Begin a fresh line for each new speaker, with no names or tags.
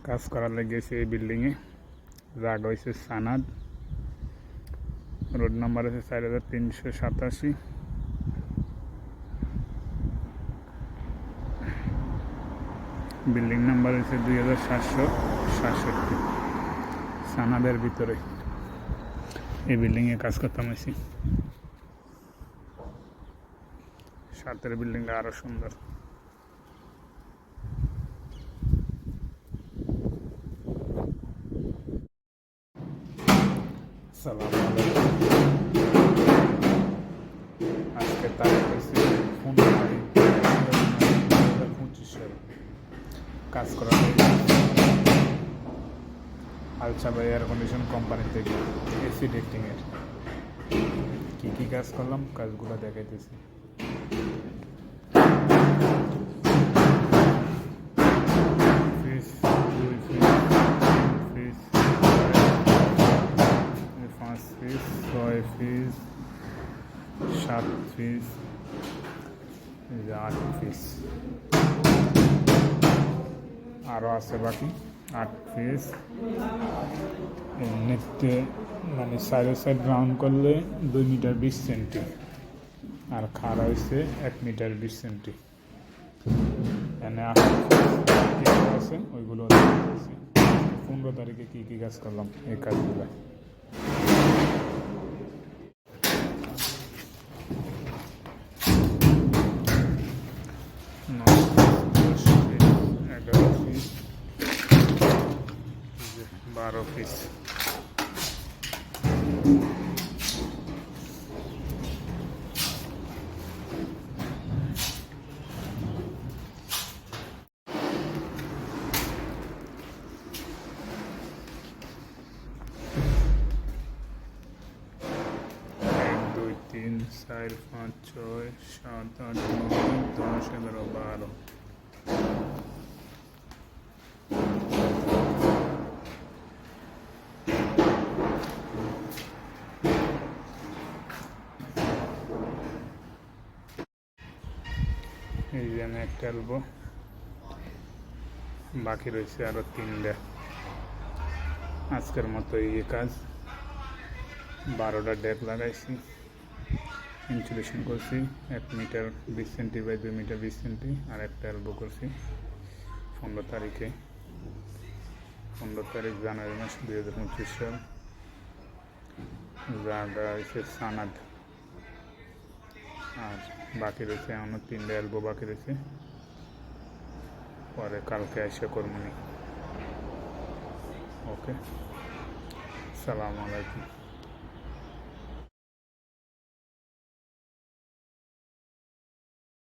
কাজ করার লেগেছে এই বিল্ডিংয়ে। জায়গা হয়েছে সানাদ, রোড নাম্বার আছে 4387, বিল্ডিং নাম্বার হচ্ছে 2767। সানাদের ভিতরে এই বিল্ডিংয়ে কাজ করতাম হয়েছি। সাথের বিল্ডিংটা আরো সুন্দর। সালাম আলাইকুম। আজকে তারিখ হয়েছে 15/2025। কাজ করা আলচাবা এয়ার কন্ডিশন কোম্পানি থেকে এসি টেস্টিংয়ের। কী কী কাজ করলাম কাজগুলো দেখাইতেছি। ফিস 2 ফিস 3 ফিস 5 ফিস 6 ফিস 7 ফিস 8 ফিস, আরও আছে বাকি 8 ফিস। এমনিতে মানে সাইড রাউন্ড করলে 2 মিটার 20 সেন্টি, আর খাড়া হয়েছে 1 মিটার 20 সেন্টি। এনে 8 আছে ওইগুলো 15 তারিখে কী কী কাজ করলাম এই কাজগুলো। Piece 12 piece. দুই তিন 4 5 6 7 8 9 10 11 12। এই জন্য একটা এলবো বাকি রয়েছে আরো 3টা। আজকের মতো এই কাজ 12টা ডেক লাগাইছি, ইনসুলেশন করছি 1 metre 20 centi by 2 metre 20 centi, আর একটা এলবো করছি 15 তারিখে। 15 তারিখ জানুয়ারি মাস 2025 সাল। জায়গা হয়েছে সানাদ। আর বাকি রয়েছে এমন 3টা এলবো বাকি রয়েছে, পরে কালকে এসে করবনি। ওকে, সালাম আলাইকুম।